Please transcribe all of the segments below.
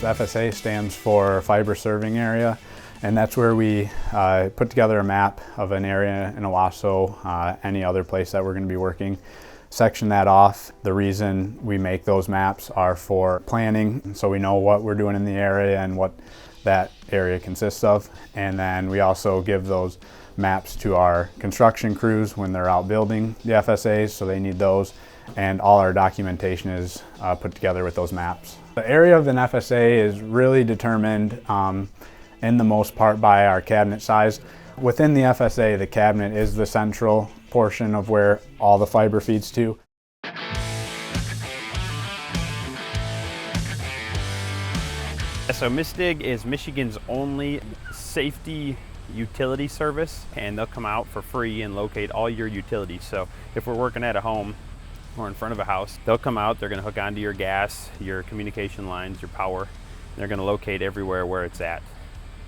FSA stands for Fiber Serving Area, and that's where we put together a map of an area in Owasso, any other place that we're going to be working. Section that off. The reason we make those maps are for planning, so we know what we're doing in the area and what that area consists of. And then we also give those maps to our construction crews when they're out building the FSAs, so they need those. And all our documentation is put together with those maps. The area of an FSA is really determined in the most part by our cabinet size. Within the FSA, the cabinet is the central portion of where all the fiber feeds to. So Mystig is Michigan's only safety utility service, and they'll come out for free and locate all your utilities. So if we're working at a home or in front of a house, they'll come out, they're going to hook onto your gas, your communication lines, your power. They're going to locate everywhere where it's at.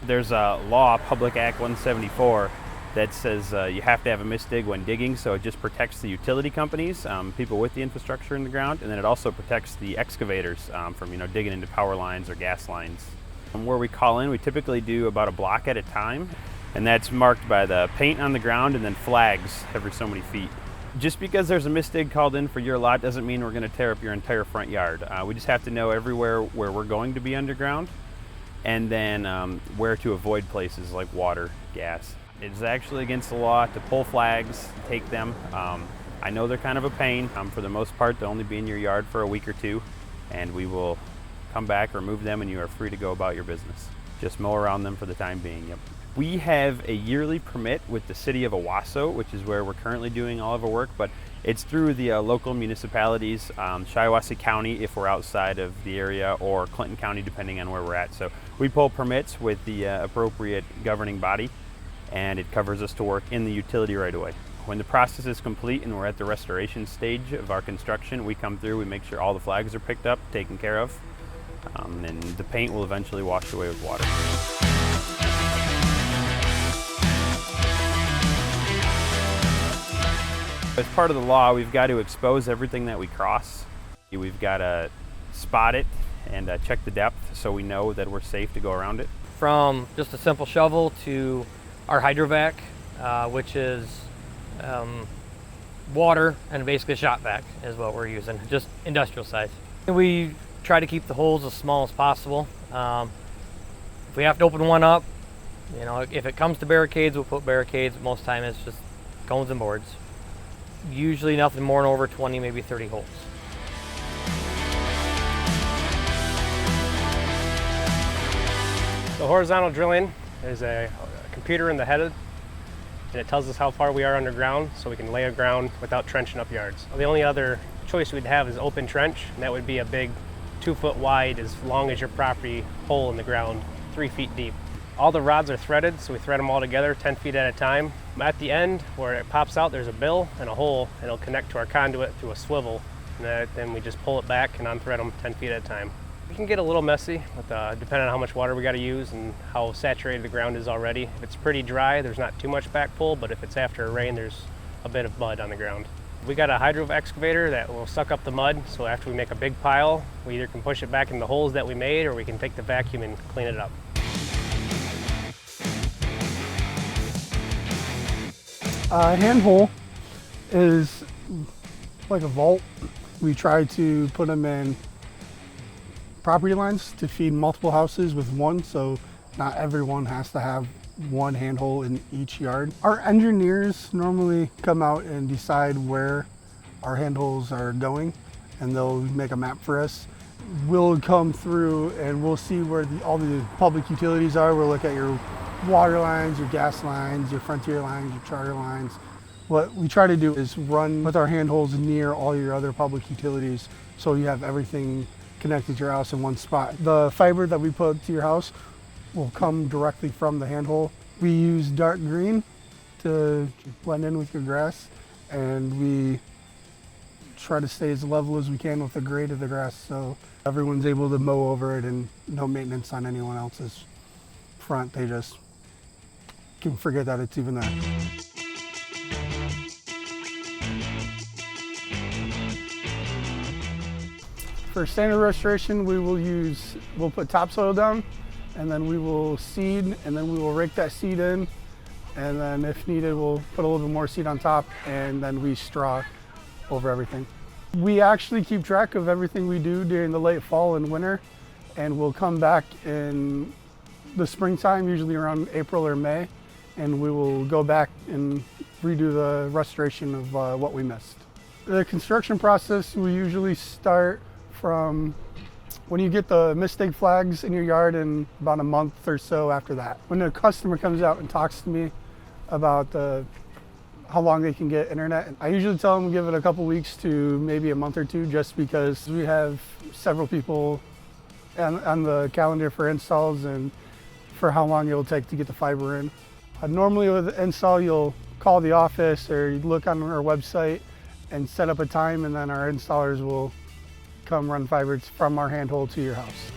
There's a law, Public Act 174, that says you have to have a Mystig when digging, so it just protects the utility companies, people with the infrastructure in the ground, and then it also protects the excavators from digging into power lines or gas lines. Where we call in, we typically do about a block at a time, and that's marked by the paint on the ground and then flags every so many feet. Just because there's a Mystig called in for your lot doesn't mean we're going to tear up your entire front yard. We just have to know everywhere where we're going to be underground, and then where to avoid places like water, gas. It's actually against the law to pull flags, take them. I know they're kind of a pain. For the most part, they'll only be in your yard for a week or two, and we will come back, remove them, and you are free to go about your business. Just mow around them for the time being, yep. We have a yearly permit with the city of Owasso, which is where we're currently doing all of our work, but it's through the local municipalities, Shiawassee County if we're outside of the area, or Clinton County depending on where we're at. So we pull permits with the appropriate governing body, and it covers us to work in the utility right away. When the process is complete and we're at the restoration stage of our construction, we come through, we make sure all the flags are picked up, taken care of, and the paint will eventually wash away with water. As part of the law, we've got to expose everything that we cross. We've got to spot it and check the depth so we know that we're safe to go around it. From just a simple shovel to our hydrovac, which is water and basically a shop vac is what we're using, just industrial size. And we try to keep the holes as small as possible. If we have to open one up, if it comes to barricades, we'll put barricades. Most of the time it's just cones and boards. Usually nothing more than over 20, maybe 30 holes. The horizontal drilling is a computer in the head, and it tells us how far we are underground so we can lay a ground without trenching up yards. The only other choice we'd have is open trench, and that would be a big 2-foot wide, as long as your property, hole in the ground, 3 feet deep. All the rods are threaded, so we thread them all together 10 feet at a time. At the end, where it pops out, there's a bill and a hole, and it'll connect to our conduit through a swivel. And then we just pull it back and unthread them 10 feet at a time. It can get a little messy, depending on how much water we got to use and how saturated the ground is already. If it's pretty dry, there's not too much back pull, but if it's after a rain, there's a bit of mud on the ground. We got a hydro excavator that will suck up the mud, so after we make a big pile, we either can push it back in the holes that we made, or we can take the vacuum and clean it up. A handhole is like a vault. We try to put them in property lines to feed multiple houses with one, so not everyone has to have one handhole in each yard. Our engineers normally come out and decide where our handholes are going, and they'll make a map for us. We'll come through and we'll see where all the public utilities are. We'll look at your water lines, your gas lines, your frontier lines, your charter lines. What we try to do is run with our handholes near all your other public utilities, so you have everything connected to your house in one spot. The fiber that we put to your house will come directly from the handhole. We use dark green to blend in with your grass, and we try to stay as level as we can with the grade of the grass, so everyone's able to mow over it and no maintenance on anyone else's front. They just can forget that it's even there. For standard restoration, we'll put topsoil down, and then we will seed, and then we will rake that seed in, and then if needed, we'll put a little bit more seed on top, and then we straw over everything. We actually keep track of everything we do during the late fall and winter, and we'll come back in the springtime, usually around April or May, and we will go back and redo the restoration of what we missed. The construction process, we usually start from when you get the Mystig flags in your yard in about a month or so after that. When the customer comes out and talks to me about how long they can get internet, I usually tell them give it a couple weeks to maybe a month or two, just because we have several people on the calendar for installs and for how long it will take to get the fiber in. Normally with the install, you'll call the office or you look on our website and set up a time, and then our installers will come run fiber from our handhold to your house.